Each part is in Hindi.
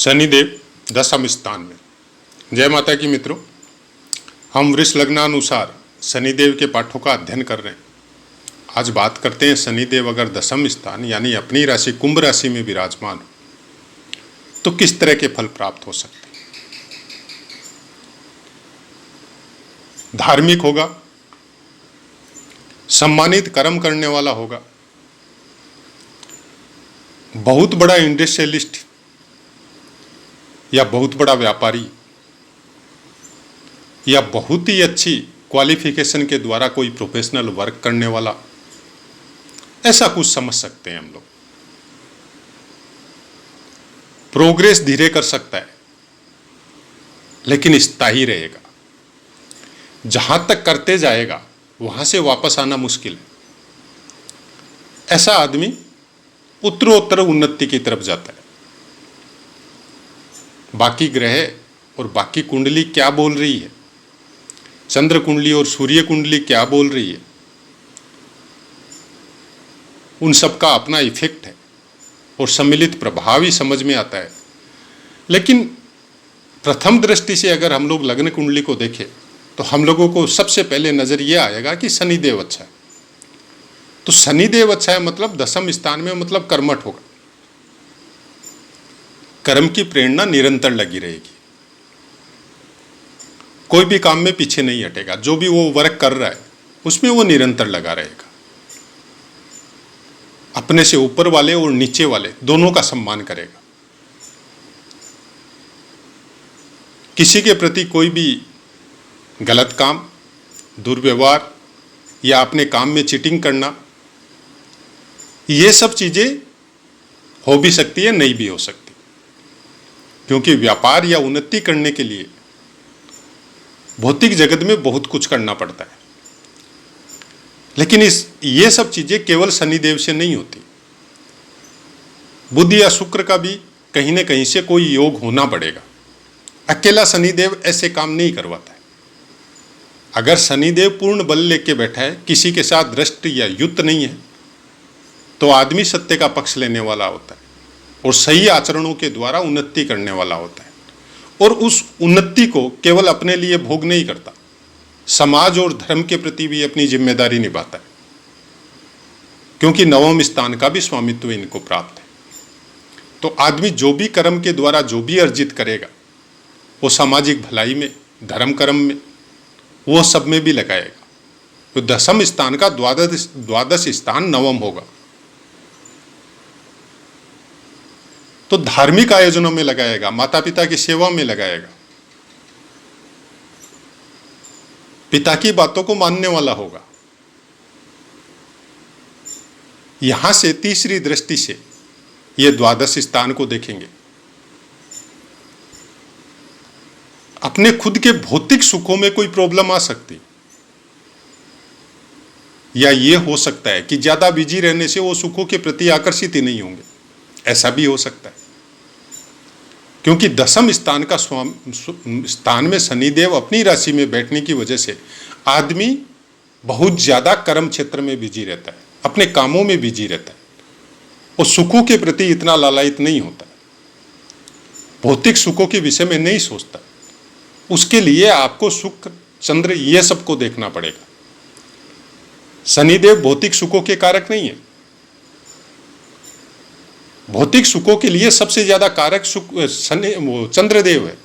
शनिदेव दशम स्थान में। जय माता की मित्रों, हम वृष लग्नानुसार शनिदेव के पाठों का अध्ययन कर रहे हैं। आज बात करते हैं शनिदेव अगर दशम स्थान यानी अपनी राशि कुंभ राशि में विराजमान हो तो किस तरह के फल प्राप्त हो सकते हैं। धार्मिक होगा, सम्मानित कर्म करने वाला होगा, बहुत बड़ा इंडस्ट्रियलिस्ट या बहुत बड़ा व्यापारी या बहुत ही अच्छी क्वालिफिकेशन के द्वारा कोई प्रोफेशनल वर्क करने वाला, ऐसा कुछ समझ सकते हैं हम लोग। प्रोग्रेस धीरे कर सकता है लेकिन स्थायी रहेगा। जहां तक करते जाएगा वहां से वापस आना मुश्किल है। ऐसा आदमी उत्तरोत्तर उन्नति की तरफ जाता है। बाकी ग्रह और बाकी कुंडली क्या बोल रही है, चंद्र कुंडली और सूर्य कुंडली क्या बोल रही है, उन सब का अपना इफेक्ट है और सम्मिलित प्रभाव ही समझ में आता है। लेकिन प्रथम दृष्टि से अगर हम लोग लग्न कुंडली को देखें तो हम लोगों को सबसे पहले नजर यह आएगा कि शनिदेव अच्छा है। तो शनिदेव अच्छा है मतलब दशम स्थान में, मतलब कर्मठ होगा। कर्म की प्रेरणा निरंतर लगी रहेगी, कोई भी काम में पीछे नहीं हटेगा। जो भी वो वर्क कर रहा है उसमें वो निरंतर लगा रहेगा। अपने से ऊपर वाले और नीचे वाले दोनों का सम्मान करेगा। किसी के प्रति कोई भी गलत काम, दुर्व्यवहार या अपने काम में चीटिंग करना, ये सब चीजें हो भी सकती है, नहीं भी हो सकती। क्योंकि व्यापार या उन्नति करने के लिए भौतिक जगत में बहुत कुछ करना पड़ता है। लेकिन ये सब चीजें केवल शनिदेव से नहीं होती। बुध या शुक्र का भी कहीं ना कहीं से कोई योग होना पड़ेगा। अकेला शनिदेव ऐसे काम नहीं करवाता है। अगर शनिदेव पूर्ण बल लेके बैठा है, किसी के साथ दृष्ट या युक्त नहीं है, तो आदमी सत्य का पक्ष लेने वाला होता है और सही आचरणों के द्वारा उन्नति करने वाला होता है। और उस उन्नति को केवल अपने लिए भोग नहीं करता, समाज और धर्म के प्रति भी अपनी जिम्मेदारी निभाता है। क्योंकि नवम स्थान का भी स्वामित्व इनको प्राप्त है। तो आदमी जो भी कर्म के द्वारा जो भी अर्जित करेगा वो सामाजिक भलाई में, धर्म कर्म में, वो सब में भी लगाएगा। तो दशम स्थान का द्वादश स्थान नवम होगा। तो धार्मिक आयोजनों में लगाएगा, माता पिता की सेवा में लगाएगा, पिता की बातों को मानने वाला होगा। यहां से तीसरी दृष्टि से ये द्वादश स्थान को देखेंगे। अपने खुद के भौतिक सुखों में कोई प्रॉब्लम आ सकती, या ये हो सकता है कि ज्यादा बिजी रहने से वो सुखों के प्रति आकर्षित ही नहीं होंगे, ऐसा भी हो सकता है। क्योंकि दशम स्थान का स्थान में शनिदेव अपनी राशि में बैठने की वजह से आदमी बहुत ज्यादा कर्म क्षेत्र में बिजी रहता है, अपने कामों में बिजी रहता है और सुखों के प्रति इतना लालायित नहीं होता है, भौतिक सुखों के विषय में नहीं सोचता। उसके लिए आपको शुक्र, चंद्र, ये सबको देखना पड़ेगा। शनिदेव भौतिक सुखों के कारक नहीं है। भौतिक सुखों के लिए सबसे ज्यादा कारक चंद्रदेव है।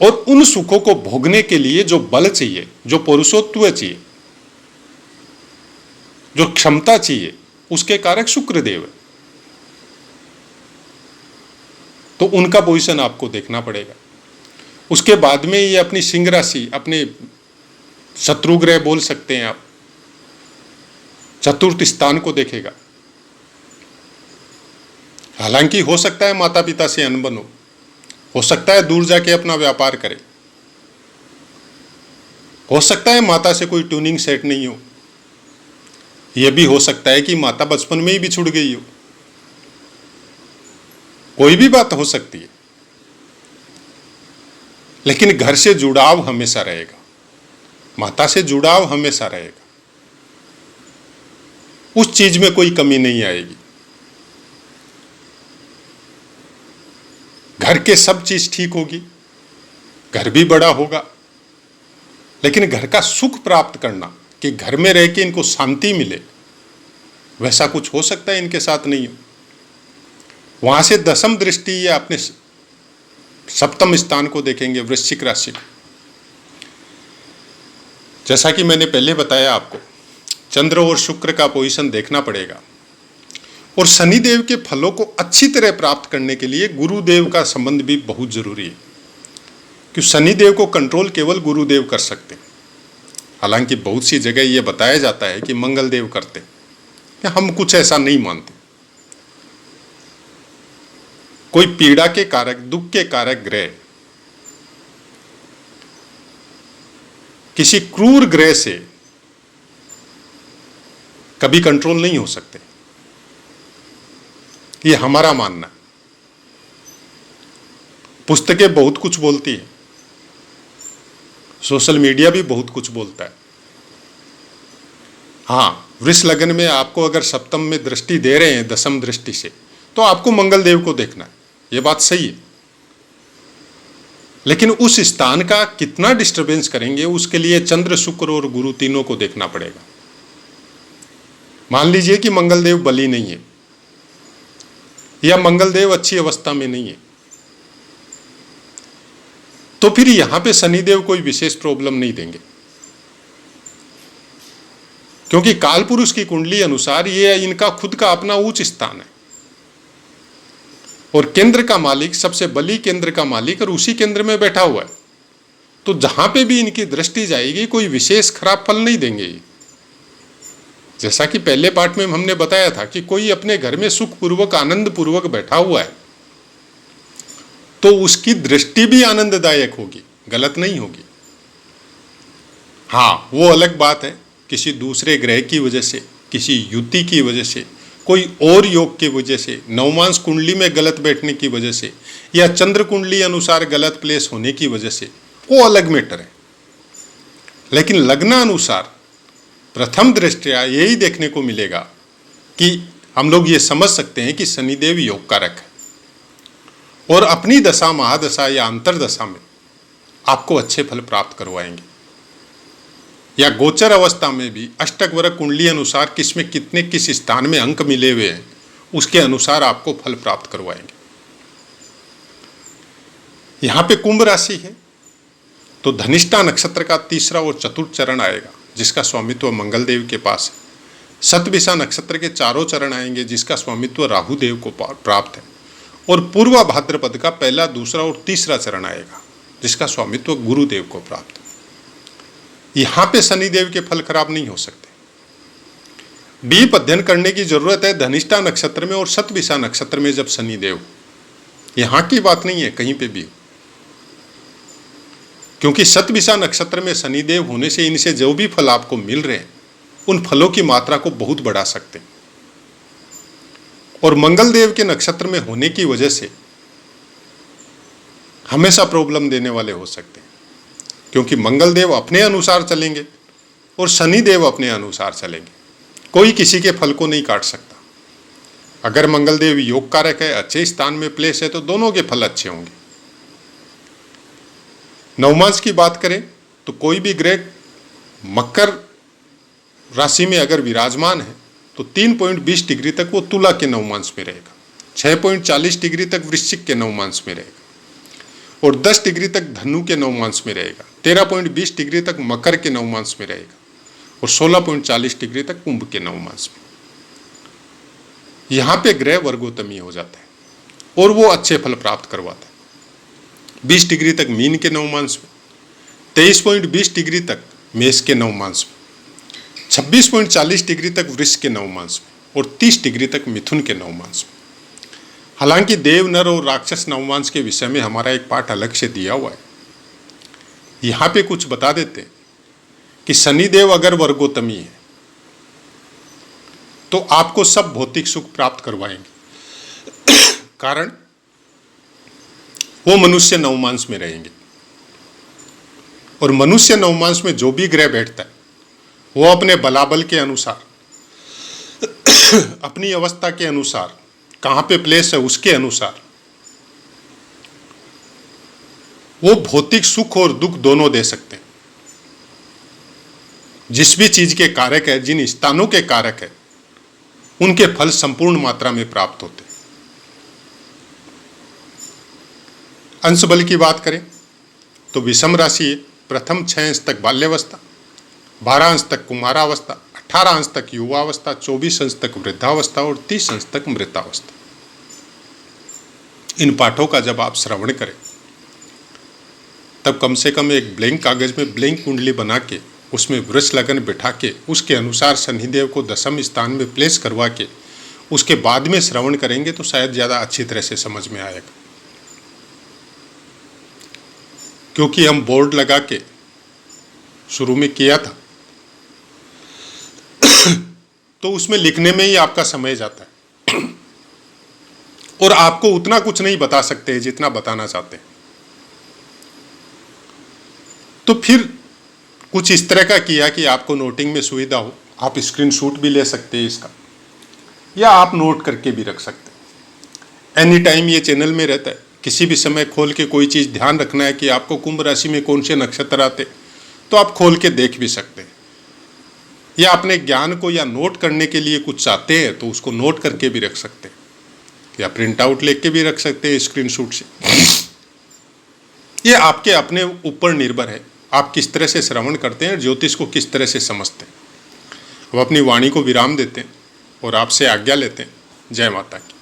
और उन सुखों को भोगने के लिए जो बल चाहिए, जो पुरुषोत्व चाहिए, जो क्षमता चाहिए, उसके कारक शुक्रदेव है। तो उनका पोजीशन आपको देखना पड़ेगा। उसके बाद में ये अपनी सिंह राशि, अपने शत्रु ग्रह बोल सकते हैं आप, चतुर्थ स्थान को देखेगा। हालांकि हो सकता है माता पिता से अनबन हो सकता है दूर जाके अपना व्यापार करे, हो सकता है माता से कोई ट्यूनिंग सेट नहीं हो, यह भी हो सकता है कि माता बचपन में ही बिछुड़ गई हो। कोई भी बात हो सकती है। लेकिन घर से जुड़ाव हमेशा रहेगा, माता से जुड़ाव हमेशा रहेगा, उस चीज में कोई कमी नहीं आएगी। घर के सब चीज ठीक होगी, घर भी बड़ा होगा, लेकिन घर का सुख प्राप्त करना कि घर में रह के इनको शांति मिले, वैसा कुछ हो सकता है इनके साथ नहीं हो। वहां से दसम दृष्टि ये अपने सप्तम स्थान को देखेंगे, वृश्चिक राशि को। जैसा कि मैंने पहले बताया आपको, चंद्र और शुक्र का पोजीशन देखना पड़ेगा, और शनिदेव के फलों को अच्छी तरह प्राप्त करने के लिए गुरुदेव का संबंध भी बहुत जरूरी है, कि शनिदेव को कंट्रोल केवल गुरुदेव कर सकते हैं। हालांकि बहुत सी जगह ये बताया जाता है कि मंगलदेव करते हैं, हम कुछ ऐसा नहीं मानते। कोई पीड़ा के कारक, दुख के कारक ग्रह किसी क्रूर ग्रह से कभी कंट्रोल नहीं हो सकते, ये हमारा मानना है। पुस्तकें बहुत कुछ बोलती है, सोशल मीडिया भी बहुत कुछ बोलता है। हाँ, वृष लग्न में आपको अगर सप्तम में दृष्टि दे रहे हैं दसम दृष्टि से, तो आपको मंगलदेव को देखना है, ये बात सही है। लेकिन उस स्थान का कितना डिस्टरबेंस करेंगे, उसके लिए चंद्र, शुक्र और गुरु तीनों को देखना पड़ेगा। मान लीजिए कि मंगलदेव बली नहीं है, या मंगलदेव अच्छी अवस्था में नहीं है, तो फिर यहां पे शनिदेव कोई विशेष प्रॉब्लम नहीं देंगे, क्योंकि कालपुरुष की कुंडली अनुसार ये इनका खुद का अपना उच्च स्थान है, और केंद्र का मालिक, सबसे बली केंद्र का मालिक, और उसी केंद्र में बैठा हुआ है। तो जहां पे भी इनकी दृष्टि जाएगी कोई विशेष खराब फल नहीं देंगे ये। जैसा कि पहले पार्ट में हमने बताया था कि कोई अपने घर में सुखपूर्वक, आनंद पूर्वक बैठा हुआ है, तो उसकी दृष्टि भी आनंददायक होगी, गलत नहीं होगी। हाँ, वो अलग बात है, किसी दूसरे ग्रह की वजह से, किसी युति की वजह से, कोई और योग की वजह से, नवमांश कुंडली में गलत बैठने की वजह से, या चंद्र कुंडली अनुसार गलत प्लेस होने की वजह से, वो अलग मैटर है। लेकिन लग्नानुसार प्रथम दृष्टया यही देखने को मिलेगा कि हम लोग ये समझ सकते हैं कि शनिदेव योग कारक है, और अपनी दशा, महादशा या अंतरदशा में आपको अच्छे फल प्राप्त करवाएंगे। या गोचर अवस्था में भी अष्टक वर्ग कुंडली अनुसार किसमें कितने, किस स्थान में अंक मिले हुए हैं, उसके अनुसार आपको फल प्राप्त करवाएंगे। यहां पे कुंभ राशि है, तो धनिष्ठा नक्षत्र का तीसरा और चतुर्थ चरण आएगा, जिसका स्वामित्व मंगलदेव के पास है। शतभिषा नक्षत्र के चारों चरण आएंगे, जिसका स्वामित्व राहु देव को प्राप्त है। और पूर्वा भाद्रपद का पहला, दूसरा और तीसरा चरण आएगा, जिसका स्वामित्व गुरुदेव को प्राप्त है। यहां पे शनिदेव के फल खराब नहीं हो सकते। डीप अध्ययन करने की जरूरत है धनिष्ठा नक्षत्र में और शतभिषा नक्षत्र में जब शनिदेव, यहां की बात नहीं है कहीं पे भी, क्योंकि शतभिषा नक्षत्र में शनिदेव होने से इनसे जो भी फल आपको मिल रहे हैं, उन फलों की मात्रा को बहुत बढ़ा सकते हैं। और मंगलदेव के नक्षत्र में होने की वजह से हमेशा प्रॉब्लम देने वाले हो सकते हैं, क्योंकि मंगलदेव अपने अनुसार चलेंगे और शनिदेव अपने अनुसार चलेंगे। कोई किसी के फल को नहीं काट सकता। अगर मंगलदेव योग कारक है, अच्छे स्थान में प्लेस है, तो दोनों के फल अच्छे होंगे। नवमांश की बात करें तो कोई भी ग्रह मकर राशि में अगर विराजमान है तो 3.20 डिग्री तक वो तुला के नवमांश में रहेगा, 6.40 डिग्री तक वृश्चिक के नवमांश में रहेगा, और 10 डिग्री तक धनु के नवमांश में रहेगा, 13.20 डिग्री तक मकर के नवमांश में रहेगा, और 16.40 डिग्री तक कुंभ के नवमांश में। यहाँ पे ग्रह वर्गोत्तमीय हो जाता है और वो अच्छे फल प्राप्त करवाता है। 20 डिग्री तक मीन के नवमांश में, 23.20 डिग्री तक मेष के नवमांश में, 26.40 डिग्री तक वृष के नवमांश में, और 30 डिग्री तक मिथुन के नवमांश में। हालांकि देव, नर और राक्षस नवमांश के विषय में हमारा एक पाठ अलग से दिया हुआ है। यहाँ पे कुछ बता देते हैं कि शनिदेव अगर वर्गोत्तमी है तो आपको सब भौतिक सुख प्राप्त करवाएंगे, कारण वो मनुष्य नवमांश में रहेंगे, और मनुष्य नवमांश में जो भी ग्रह बैठता है वो अपने बलाबल के अनुसार, अपनी अवस्था के अनुसार, कहाँ पे प्लेस है उसके अनुसार वो भौतिक सुख और दुख दोनों दे सकते हैं। जिस भी चीज के कारक है, जिन स्थानों के कारक है, उनके फल संपूर्ण मात्रा में प्राप्त होते हैं। अंश बल की बात करें तो विषम राशि है। प्रथम 6 अंश तक बाल्यावस्था, 12 अंश तक कुमारावस्था, 18 अंश तक युवावस्था, 24 अंश तक वृद्धावस्था और 30 अंश तक मृतावस्था। इन पाठों का जब आप श्रवण करें तब कम से कम एक ब्लैंक कागज में ब्लैंक कुंडली बना के उसमें वृष लगन बिठा के उसके अनुसार शनिदेव को दशम स्थान में प्लेस करवा के उसके बाद में श्रवण करेंगे तो शायद ज़्यादा अच्छी तरह से समझ में आएगा। क्योंकि हम बोर्ड लगा के शुरू में किया था तो उसमें लिखने में ही आपका समय जाता है और आपको उतना कुछ नहीं बता सकते जितना बताना चाहते हैं। तो फिर कुछ इस तरह का किया कि आपको नोटिंग में सुविधा हो। आप स्क्रीनशॉट भी ले सकते हैं इसका, या आप नोट करके भी रख सकते हैं। एनी टाइम ये चैनल में रहता है, किसी भी समय खोल के कोई चीज़ ध्यान रखना है कि आपको कुंभ राशि में कौन से नक्षत्र आते तो आप खोल के देख भी सकते हैं। या अपने ज्ञान को या नोट करने के लिए कुछ चाहते हैं तो उसको नोट करके भी रख सकते हैं, या प्रिंट आउट लेके भी रख सकते हैं स्क्रीनशॉट से। ये आपके अपने ऊपर निर्भर है, आप किस तरह से श्रवण करते हैं, ज्योतिष को किस तरह से समझते हैं। अब अपनी वाणी को विराम देते हैं और आपसे आज्ञा लेते हैं। जय माता की।